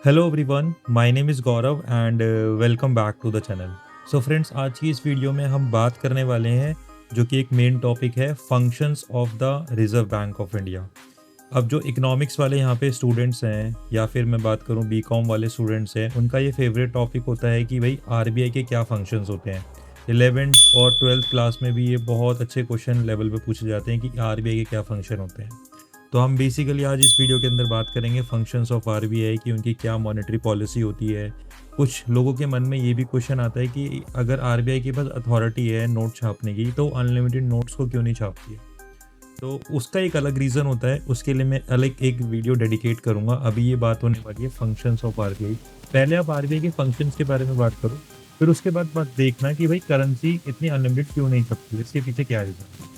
Hello everyone, my name is Gaurav and welcome back to the channel. So friends, आज की इस video में हम बात करने वाले हैं जो कि एक मेन टॉपिक है, functions of the reserve bank of India. अब जो इकोनॉमिक्स वाले यहाँ पे स्टूडेंट्स हैं या फिर मैं बात करूँ बीकॉम वाले स्टूडेंट्स हैं, उनका ये फेवरेट टॉपिक होता है कि भाई आरबीआई के क्या फंक्शंस होते हैं। 11th और 12th क्लास में भी ये बहुत अच्छे क्वेश्चन लेवल पे पूछे जाते हैं कि आरबीआई के क्या फंक्शन होते हैं। तो हम बेसिकली आज इस वीडियो के अंदर बात करेंगे फंक्शंस ऑफ आरबीआई की, उनकी क्या मॉनेटरी पॉलिसी होती है। कुछ लोगों के मन में ये भी क्वेश्चन आता है कि अगर आरबीआई के पास अथॉरिटी है नोट छापने की, तो अनलिमिटेड नोट्स को क्यों नहीं छापती है। तो उसका एक अलग रीज़न होता है, उसके लिए मैं अलग एक वीडियो डेडिकेट करूंगा। अभी ये बात होने वाली है फंक्शंस ऑफ आरबीआई। पहले आप आरबीआई के फंक्शंस के बारे में बात करो, फिर उसके बाद बात देखना कि भाई करेंसी इतनी अनलिमिटेड क्यों नहीं छपती है, इसके पीछे क्या रीज़न है।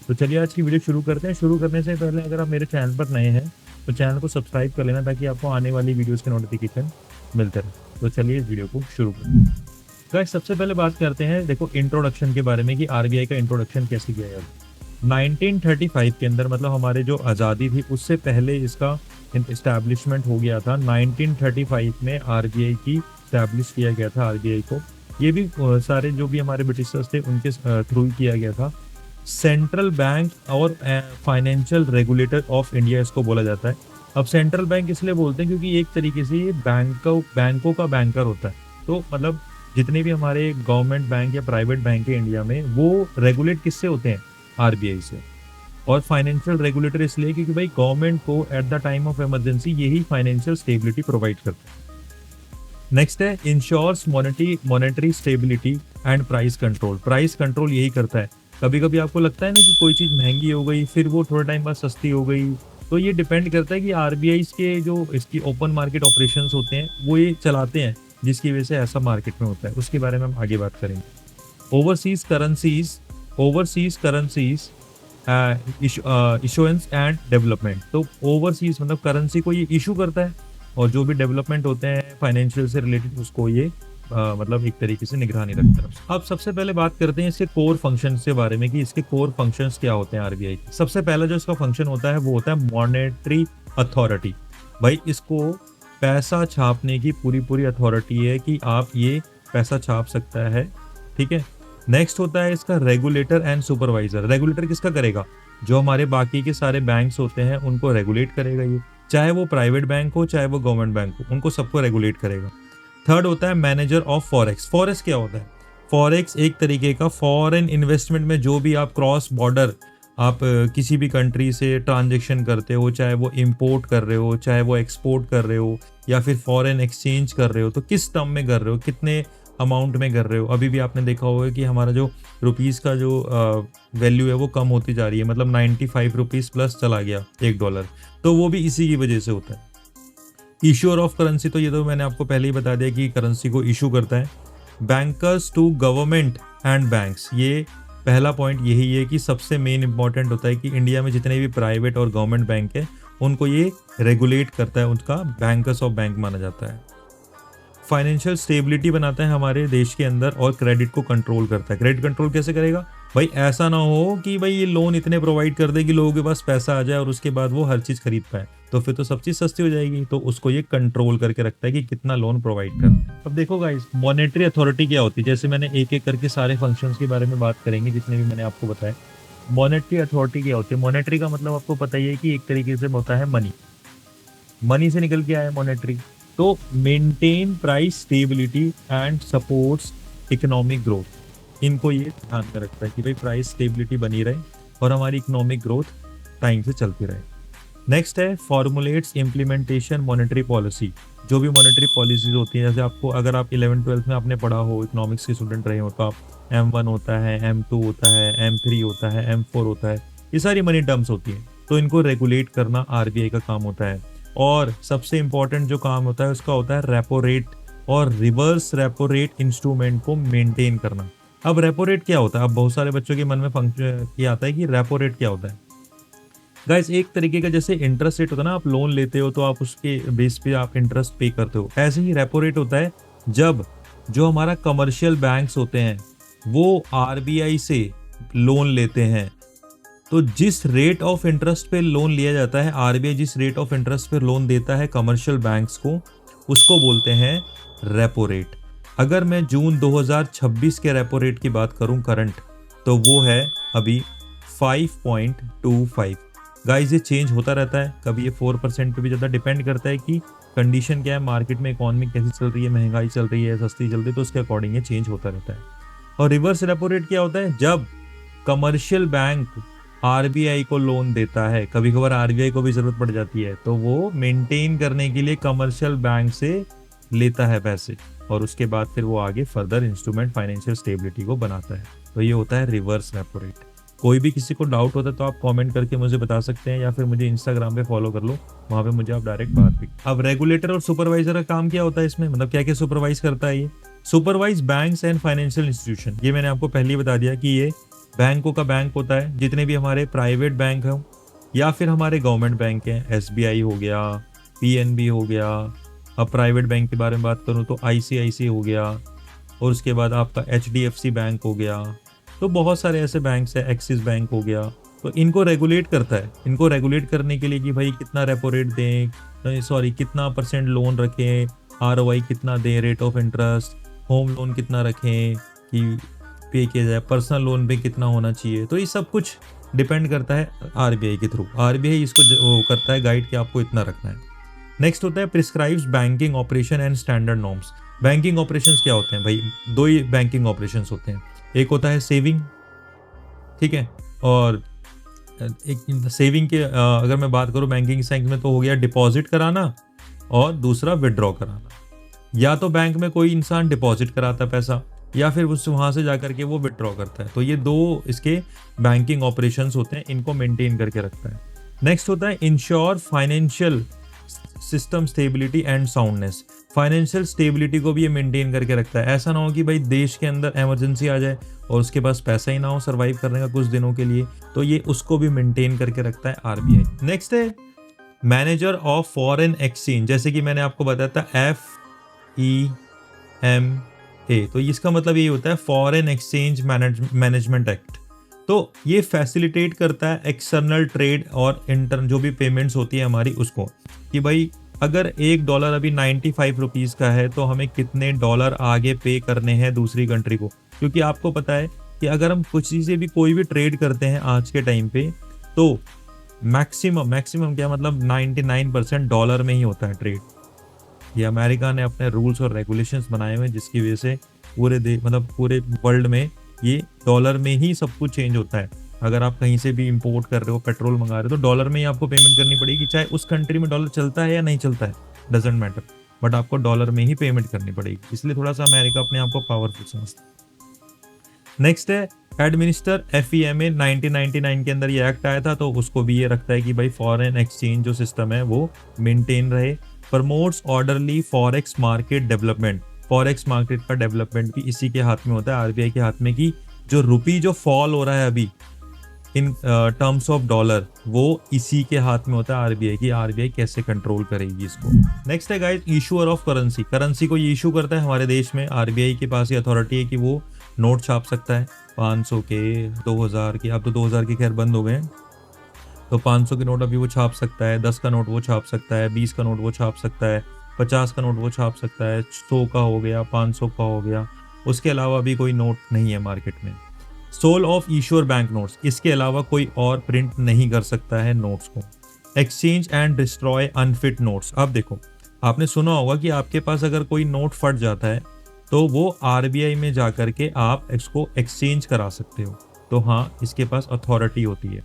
तो चलिए आज की वीडियो शुरू करते हैं। शुरू करने से पहले अगर आप मेरे चैनल पर नए हैं तो चैनल को सब्सक्राइब कर लेना, ताकि आपको आने वाली वीडियोस के नोटिफिकेशन मिलते रहे। तो चलिए इस वीडियो को शुरू करते हैं। गाइस, सबसे पहले बात करते हैं देखो इंट्रोडक्शन के बारे में कि आरबीआई का इंट्रोडक्शन कैसे किया गया। 1935 के अंदर, मतलब हमारे जो आज़ादी थी उससे पहले इसका इस्टेब्लिशमेंट हो गया था। 1935 में आरबीआई की इस्टेब्लिश किया गया था आरबीआई को। ये भी सारे जो भी हमारे ब्रिटिशर्स थे उनके थ्रू किया गया था। सेंट्रल बैंक और फाइनेंशियल रेगुलेटर ऑफ इंडिया इसको बोला जाता है। अब सेंट्रल बैंक इसलिए बोलते हैं क्योंकि एक तरीके से ये बैंकों का बैंकर होता है। तो मतलब जितने भी हमारे गवर्नमेंट बैंक या प्राइवेट बैंक है इंडिया में, वो रेगुलेट किससे होते हैं? आरबीआई से। और फाइनेंशियल रेगुलेटर इसलिए क्योंकि भाई गवर्नमेंट को at the time of emergency यही फाइनेंशियल स्टेबिलिटी प्रोवाइड करता है। नेक्स्ट है insures monetary stability and price control. Price control यही करता है। कभी कभी आपको लगता है ना कि कोई चीज़ महंगी हो गई, फिर वो थोड़ा टाइम बाद सस्ती हो गई, तो ये डिपेंड करता है कि आरबीआई के जो इसकी ओपन मार्केट ऑपरेशंस होते हैं वो ये चलाते हैं, जिसकी वजह से ऐसा मार्केट में होता है। उसके बारे में हम आगे बात करेंगे। Overseas currencies issuance and development. तो ओवरसीज मतलब करेंसी को ये इशू करता है, और जो भी डेवलपमेंट होते हैं फाइनेंशियल से रिलेटेड उसको ये मतलब एक तरीके से निगरानी रखता है। अब सबसे पहले बात करते हैं इसके कोर फंक्शंस के बारे में कि इसके कोर फंक्शंस क्या होते हैं आरबीआई के। सबसे पहला जो इसका फंक्शन होता है वो होता है मॉनेटरी अथॉरिटी। भाई इसको पैसा छापने की पूरी अथॉरिटी है कि आप ये पैसा छाप सकता है, ठीक है। नेक्स्ट होता है इसका रेगुलेटर एंड सुपरवाइजर। रेगुलेटर किसका करेगा? जो हमारे बाकी के सारे बैंक्स होते हैं उनको रेगुलेट करेगा ये, चाहे वो प्राइवेट बैंक हो चाहे वो गवर्नमेंट बैंक हो, उनको सबको रेगुलेट करेगा। थर्ड होता है मैनेजर ऑफ फॉरेक्स। फॉरेक्स क्या होता है? फॉरेक्स एक तरीके का फॉरेन इन्वेस्टमेंट में जो भी आप क्रॉस बॉर्डर आप किसी भी कंट्री से ट्रांजेक्शन करते हो, चाहे वो इंपोर्ट कर रहे हो चाहे वो एक्सपोर्ट कर रहे हो या फिर फॉरेन एक्सचेंज कर रहे हो, तो किस टर्म में कर रहे हो, कितने अमाउंट में कर रहे हो। अभी भी आपने देखा होगा कि हमारा जो रुपीज़ का जो वैल्यू है वो कम होती जा रही है, मतलब 95 रुपीज़ प्लस चला गया $1। तो वो भी इसी की वजह से होता है। इश्यूअर ऑफ करेंसी, तो ये तो मैंने आपको पहले ही बता दिया कि करेंसी को इशू करता है। Bankers to government and banks, ये पहला पॉइंट यही है कि सबसे मेन इंपॉर्टेंट होता है कि इंडिया में जितने भी प्राइवेट और गवर्नमेंट बैंक है उनको ये रेगुलेट करता है, उनका बैंकर्स ऑफ बैंक माना जाता है। फाइनेंशियल स्टेबिलिटी बनाता है हमारे देश के अंदर, और क्रेडिट को कंट्रोल करता है। क्रेडिट कंट्रोल कैसे करेगा? भाई ऐसा ना हो कि भाई ये लोन इतने प्रोवाइड कर दे कि लोगों के पास पैसा आ जाए और उसके बाद वो हर चीज़ खरीद पाए, तो फिर तो सब चीज़ सस्ती हो जाएगी। तो उसको ये कंट्रोल करके रखता है कि कितना लोन प्रोवाइड करता है। अब देखो गाइस, मॉनेटरी अथॉरिटी क्या होती है, जैसे मैंने एक एक करके सारे फंक्शंस के बारे में बात करेंगे जितने भी मैंने आपको बताया। मॉनेटरी अथॉरिटी क्या होती है? मॉनेटरी का मतलब आपको पता ही है कि एक तरीके से होता है मनी। मनी से निकल के आया मॉनेटरी। तो maintain price stability and supports economic growth. इनको ये ध्यान में रखता है कि भाई प्राइस स्टेबिलिटी बनी रहे और हमारी इकोनॉमिक ग्रोथ टाइम से चलती रहे। नेक्स्ट है फॉर्मुलेट्स इम्प्लीमेंटेशन मॉनेटरी पॉलिसी। जो भी मॉनेटरी पॉलिसीज होती हैं, जैसे आपको अगर आप 11th-12th में आपने पढ़ा हो, इकोनॉमिक्स के स्टूडेंट रहे हो, तो आप M1 होता है, M2 होता है, M3 होता है, M4 होता है, ये सारी मनी टर्म्स होती हैं। तो इनको रेगुलेट करना आरबीआई का काम होता है। और सबसे इंपॉर्टेंट जो काम होता है उसका होता है रेपो रेट और रिवर्स रेपो रेट इंस्ट्रूमेंट को मेंटेन करना। अब रेपो रेट क्या होता है? अब बहुत सारे बच्चों के मन में फंक्शन ये आता है कि रेपो रेट क्या होता है। गाइस, एक तरीके का जैसे इंटरेस्ट रेट होता है ना, आप लोन लेते हो तो आप उसके बेस पे आप इंटरेस्ट पे करते हो, ऐसे ही रेपो रेट होता है जब जो हमारा कमर्शियल बैंक्स होते हैं वो आरबीआई से लोन लेते हैं। तो जिस रेट ऑफ इंटरेस्ट पे लोन लिया जाता है, आरबीआई जिस रेट ऑफ इंटरेस्ट पे लोन देता है कमर्शियल बैंक्स को, उसको बोलते हैं रेपो रेट। अगर मैं जून 2026 के रेपो रेट की बात करूं करंट, तो वो है अभी 5.25। गाइस ये चेंज होता रहता है, कभी ये 4% पे भी ज़्यादा डिपेंड करता है कि कंडीशन क्या है, मार्केट में इकोनॉमी कैसी चल रही है, महंगाई चल रही है, सस्ती चल रही है, तो उसके अकॉर्डिंग ये चेंज होता रहता है। और रिवर्स रेपो रेट क्या होता है, जब कमर्शियल बैंक आरबीआई को लोन देता है, कभी कभार आरबीआई को भी जरूरत पड़ जाती है, तो वो मेंटेन करने के लिए कमर्शियल बैंक से लेता है पैसे, और उसके बाद फिर वो आगे फर्दर इंस्ट्रूमेंट फाइनेंशियल स्टेबिलिटी को बनाता है। तो ये होता है रिवर्स रेपो रेट। कोई भी किसी को डाउट होता है तो आप कमेंट करके मुझे बता सकते हैं, या फिर मुझे इंस्टाग्राम पे फॉलो कर लो, वहां पे मुझे आप डायरेक्ट बात भी। अब रेगुलेटर और सुपरवाइजर का काम क्या होता है इसमें, मतलब क्या क्या सुपरवाइज करता है ये। Supervise banks and financial institution, ये मैंने आपको पहले ही बता दिया कि ये बैंकों का बैंक होता है, जितने भी हमारे प्राइवेट बैंक हैं या फिर हमारे गवर्नमेंट बैंक हैं, एसबीआई हो गया, पीएनबी हो गया। अब प्राइवेट बैंक के बारे में बात करूं तो आईसीआईसी हो गया, और उसके बाद आपका एचडीएफसी बैंक हो गया। तो बहुत सारे ऐसे बैंक्स हैं, एक्सिस बैंक हो गया। तो इनको रेगुलेट करता है, इनको रेगुलेट करने के लिए कि भाई कितना रेपो रेट दें, सॉरी कितना % लोन रखें, आरओआई कितना दें, rate of interest, home loan कितना रखें कि पे किया जाए, पर्सनल लोन पे कितना होना चाहिए। तो ये सब कुछ डिपेंड करता है आरबीआई के थ्रू। आरबीआई इसको वो करता है गाइड कि आपको इतना रखना है। नेक्स्ट होता है prescribes banking operation and standard norms. Banking operations क्या होते हैं भाई, दो ही बैंकिंग ऑपरेशंस होते हैं। एक होता है सेविंग, ठीक है, और एक सेविंग के अगर मैं बात करूं बैंकिंग सेक्टर में तो हो गया डिपॉजिट कराना, और दूसरा विड्रॉ कराना। या तो बैंक में कोई इंसान डिपॉजिट कराता है पैसा, या फिर उस वहां से जाकर के वो विड्रॉ करता है। तो ये दो इसके बैंकिंग ऑपरेशंस होते हैं, इनको मेंटेन करके रखता है। नेक्स्ट होता है ensure financial system stability and soundness. Financial stability को भी ये मेंटेन करके रखता है। ऐसा ना हो कि भाई देश के अंदर इमरजेंसी आ जाए और उसके पास पैसा ही ना हो सर्वाइव करने का कुछ दिनों के लिए, तो ये उसको भी मेंटेन करके रखता है आरबीआई। नेक्स्ट है मैनेजर ऑफ फॉरेन एक्सचेंज, जैसे कि मैंने आपको बताया था FEMA, तो इसका मतलब ये होता है फॉरेन एक्सचेंज मैनेजमेंट एक्ट। तो ये फैसिलिटेट करता है एक्सटर्नल ट्रेड और इंटरन जो भी पेमेंट्स होती है हमारी उसको, कि भाई अगर $1 अभी 95 रुपीज़ का है तो हमें कितने डॉलर आगे पे करने हैं दूसरी कंट्री को। क्योंकि आपको पता है कि अगर हम कुछ चीज़ें भी कोई भी ट्रेड करते हैं आज के टाइम पे, तो मैक्सिमम क्या मतलब 99% डॉलर में ही होता है ट्रेड। ये अमेरिका ने अपने रूल्स और रेगुलेशंस बनाए हुए हैं, जिसकी वजह से पूरे वर्ल्ड में ये डॉलर में ही सब कुछ चेंज होता है। अगर आप कहीं से भी इंपोर्ट कर रहे हो, पेट्रोल मंगा रहे हो, तो डॉलर में ही आपको पेमेंट करनी पड़ेगी, चाहे उस कंट्री में डॉलर चलता है या नहीं चलता है, डजेंट मैटर, बट आपको डॉलर में ही पेमेंट करनी पड़ेगी। इसलिए थोड़ा सा अमेरिका अपने आप को पावरफुल समझता है। नेक्स्ट है एडमिनिस्टर FEMA, 1999 के अंदर ये एक्ट आया था, तो उसको भी ये रखता है कि भाई फॉरेन एक्सचेंज जो सिस्टम है वो मेंटेन रहे। Promotes orderly forex market development, forex market का डेवलपमेंट भी इसी के हाथ में होता है, आरबीआई के हाथ में, कि जो रुपी जो फॉल हो रहा है अभी इन टर्म्स ऑफ डॉलर, वो इसी के हाथ में होता है आरबीआई की। आरबीआई कैसे कंट्रोल करेगी इसको। नेक्स्ट है guys issuer of currency. Currency को ये इशू करता है हमारे देश में, आरबीआई के पास ये अथॉरिटी है कि वो नोट छाप सकता है 500 के, 2000 के। अब तो 2000 के खैर बंद हो गए हैं, तो 500 के नोट अभी वो छाप सकता है, 10 का नोट वो छाप सकता है, 20 का नोट वो छाप सकता है, 50 का नोट वो छाप सकता है, 100 का हो गया, 500 का हो गया। उसके अलावा अभी कोई नोट नहीं है मार्केट में। Sole of issuer bank notes, इसके अलावा कोई और प्रिंट नहीं कर सकता है नोट्स को। Exchange and destroy unfit notes. अब देखो, आपने सुना होगा कि आपके पास अगर कोई नोट फट जाता है तो वो आरबीआई में जाकर के आप इसको एक्सचेंज करा सकते हो। तो हाँ, इसके पास अथॉरिटी होती है।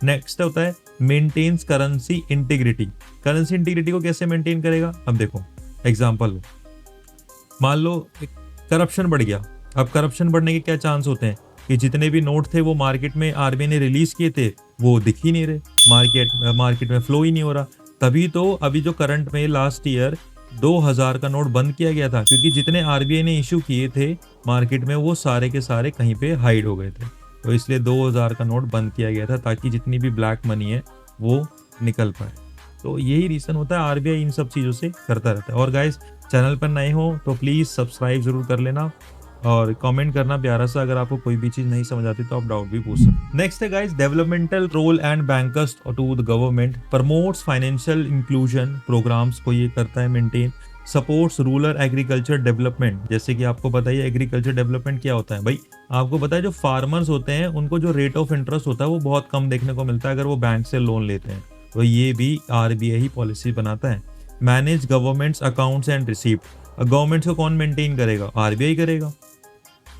नेक्स्ट होता है maintains currency integrity. Currency integrity को कैसे मेंटेन करेगा, अब देखो एग्जांपल लो, मान लो करप्शन बढ़ गया। अब करप्शन बढ़ने के क्या चांस होते हैं कि जितने भी नोट थे वो मार्केट में आरबीआई ने रिलीज किए थे, वो दिख ही नहीं रहे, मार्केट में फ्लो ही नहीं हो रहा। तभी तो अभी जो करंट में लास्ट ईयर 2000 का नोट बंद किया गया था, क्योंकि जितने आरबीआई ने इशू किए थे मार्केट में वो सारे के सारे कहीं पे हाइड हो गए थे। तो इसलिए 2000 का नोट बंद किया गया था, ताकि जितनी भी ब्लैक मनी है वो निकल पाए। तो यही रीज़न होता है, आरबीआई इन सब चीज़ों से करता रहता है। और गाइस, चैनल पर नए हो तो प्लीज़ सब्सक्राइब जरूर कर लेना और कमेंट करना प्यारा सा। अगर आपको कोई भी चीज़ नहीं समझ आती तो आप डाउट भी पूछ सकते। नेक्स्ट है guys developmental role and bankers to the government, promotes financial inclusion programs को ये करता है maintain. Supports rural agriculture development. जैसे कि आपको पता ही है एग्रीकल्चर डेवलपमेंट क्या होता है भाई, आपको पता है जो फार्मर्स होते हैं उनको जो रेट ऑफ इंटरेस्ट होता है वो बहुत कम देखने को मिलता है अगर वो बैंक से लोन लेते हैं, तो ये भी आरबीआई ही पॉलिसी बनाता है। Manage governments accounts and receipt, government को कौन मेंटेन करेगा, आरबीआई करेगा।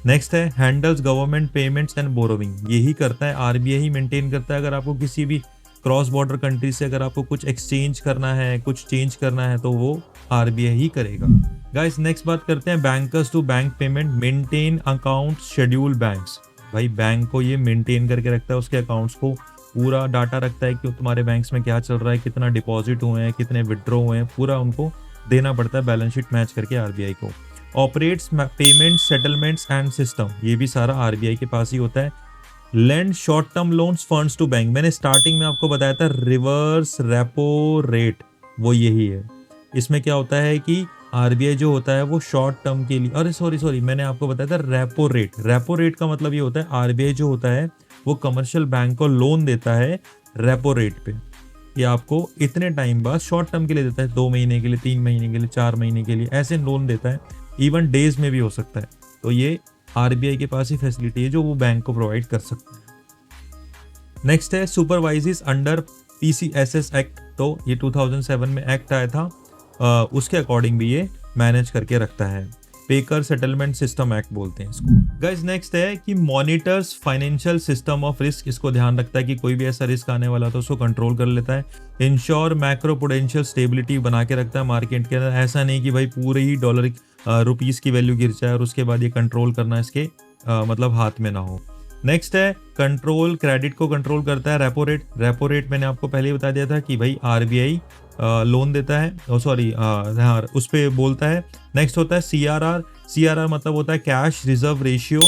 नेक्स्ट है handles government payments and borrowing, यही करता है आरबीआई ही मेंटेन करता है। अगर आपको किसी भी क्रॉस बॉर्डर कंट्री से अगर आपको कुछ एक्सचेंज करना है, कुछ चेंज करना है, तो वो आरबीआई ही करेगा। गाइस नेक्स्ट बात करते हैं bankers to bank payment, maintain account schedule banks. भाई बैंक को ये मेंटेन करके रखता है, उसके अकाउंट्स को पूरा डाटा रखता है कि तुम्हारे बैंक्स में क्या चल रहा है, कितना डिपॉजिट हुए हैं, कितने विड्रॉ हुए हैं, पूरा उनको देना पड़ता है बैलेंस शीट मैच करके आरबीआई को। Operates payment settlements and system, ये भी सारा आरबीआई के पास ही होता है। Lend short term loans funds to bank, मैंने स्टार्टिंग में आपको बताया था रिवर्स रेपो रेट, वो यही है। इसमें क्या होता है कि आरबीआई जो होता है वो शॉर्ट टर्म के लिए, अरे सॉरी मैंने आपको बताया था रेपो रेट। रेपो रेट का मतलब ये होता है आरबीआई जो होता है वो कमर्शियल बैंक को लोन देता है रेपो रेट पे, ये आपको इतने टाइम बाद शॉर्ट टर्म के लिए देता है, 2 महीने के लिए, 3 महीने के लिए, 4 महीने के लिए, ऐसे लोन देता है, इवन डेज में भी हो सकता है। तो ये आरबीआई के पास ही फैसिलिटी है जो वो बैंक को प्रोवाइड कर सकता है। नेक्स्ट है सुपरवाइजेस अंडर पीसीएसएस एक्ट, तो ये 2007 में एक्ट आया था, उसके अकॉर्डिंग भी ये मैनेज करके रखता है। पेकर सेटलमेंट सिस्टम एक्ट बोलते हैं इसको। गाइस नेक्स्ट है कि monitors financial system of risk, इसको ध्यान रखता है कि कोई भी ऐसा रिस्क आने वाला तो उसको कंट्रोल कर लेता है। इंश्योर मैक्रो प्रूडेंशियल स्टेबिलिटी बना के रखता है मार्केट के अंदर, ऐसा नहीं कि भाई पूरे ही डॉलर रुपीस की वैल्यू गिर जाए और उसके बाद ये कंट्रोल करना इसके मतलब हाथ में ना हो। नेक्स्ट है कंट्रोल क्रेडिट को कंट्रोल करता है रेपो रेट। रेपो रेट मैंने आपको पहले ही बता दिया था कि भाई आरबीआई लोन देता है, हाँ उस पर बोलता है। नेक्स्ट होता है सीआरआर। सीआरआर मतलब होता है cash reserve ratio.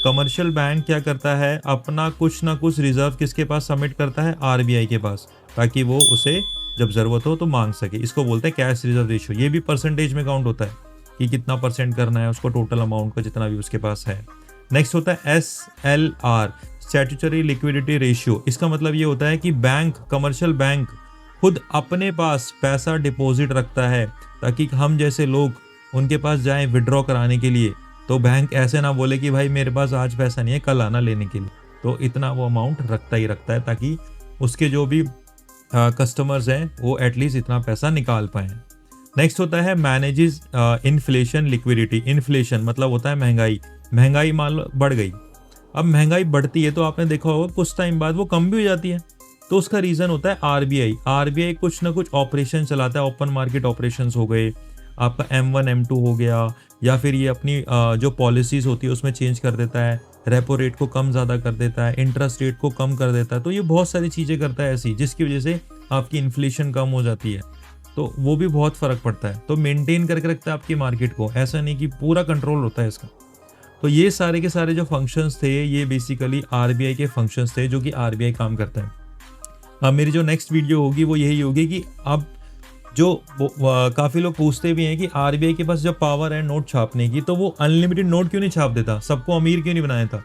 Commercial bank क्या करता है, अपना कुछ ना कुछ रिजर्व किसके पास सबमिट करता है, आरबीआई के पास, ताकि वो उसे जब जरूरत हो तो मांग सके। इसको बोलते हैं कैश रिजर्व रेशियो। ये भी परसेंटेज में काउंट होता है कि कितना परसेंट करना है उसको टोटल अमाउंट का जितना भी उसके पास है। नेक्स्ट होता है एसएलआर स्टैट्यूटरी लिक्विडिटी रेशियो। इसका मतलब ये होता है कि बैंक, कमर्शियल बैंक खुद अपने पास पैसा डिपॉजिट रखता है ताकि हम जैसे लोग उनके पास जाएं विड्रॉ कराने के लिए, तो बैंक ऐसे ना बोले कि भाई मेरे पास आज पैसा नहीं है कल आना लेने के लिए, तो इतना वो अमाउंट रखता ही रखता है ताकि उसके जो भी कस्टमर्स हैं वो एटलीस्ट इतना पैसा निकाल पाएँ। नेक्स्ट होता है मैनेजेस इन्फ्लेशन लिक्विडिटी। इन्फ्लेशन मतलब होता है महंगाई। महंगाई मान लो बढ़ गई, अब महंगाई बढ़ती है तो आपने देखा होगा कुछ टाइम बाद वो कम भी हो जाती है, तो उसका रीज़न होता है आरबीआई। आरबीआई कुछ ना कुछ ऑपरेशन चलाता है, ओपन मार्केट ऑपरेशंस हो गए, आपका M1 M2 हो गया, या फिर ये अपनी जो पॉलिसीज़ होती है उसमें चेंज कर देता है, रेपो रेट को कम ज़्यादा कर देता है, इंटरेस्ट रेट को कम कर देता है। तो ये बहुत सारी चीज़ें करता है ऐसी जिसकी वजह से आपकी इन्फ्लेशन कम हो जाती है, तो वो भी बहुत फ़र्क पड़ता है। तो मेंटेन करके रखता है आपकी मार्केट को, ऐसा नहीं कि पूरा कंट्रोल होता है इसका। तो ये सारे के सारे जो फंक्शंस थे ये बेसिकली आरबीआई के फंक्शंस थे जो कि आरबीआई काम करता है। अब मेरी जो नेक्स्ट वीडियो होगी वो यही होगी कि अब जो काफ़ी लोग पूछते भी हैं कि आरबीआई के पास जब पावर है नोट छापने की तो वो अनलिमिटेड नोट क्यों नहीं छाप देता, सबको अमीर क्यों नहीं बनाया था।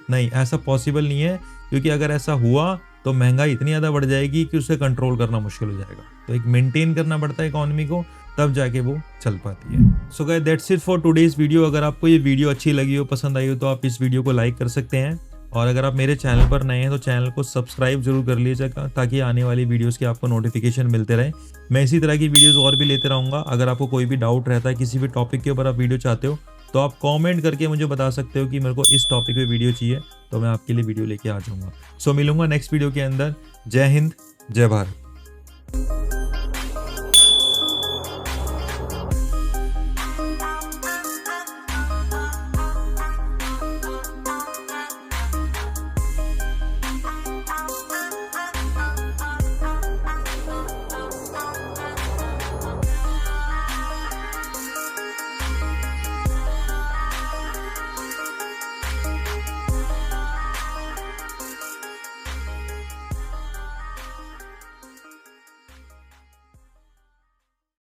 नहीं, ऐसा पॉसिबल नहीं है, क्योंकि अगर ऐसा हुआ तो महंगाई इतनी ज़्यादा बढ़ जाएगी कि उसे कंट्रोल करना मुश्किल हो जाएगा। तो एक मेंटेन करना पड़ता है इकोनॉमी को, तब जाके वो चल पाती है। So guys that's it for today's video. अगर आपको ये वीडियो अच्छी लगी हो, पसंद आई हो, तो आप इस वीडियो को लाइक कर सकते हैं, और अगर आप मेरे चैनल पर नए हैं तो चैनल को सब्सक्राइब जरूर कर लीजिएगा ताकि आने वाली वीडियोस के आपको नोटिफिकेशन मिलते रहे। मैं इसी तरह की वीडियोस और भी लेते रहूँगा। अगर आपको कोई भी डाउट रहता है किसी भी टॉपिक के ऊपर आप वीडियो चाहते हो तो आप कमेंट करके मुझे बता सकते हो कि मेरे को इस टॉपिक पे वीडियो चाहिए, तो मैं आपके लिए वीडियो लेके आ जाऊँगा। सो मिलूंगा नेक्स्ट वीडियो के अंदर। जय हिंद, जय भारत।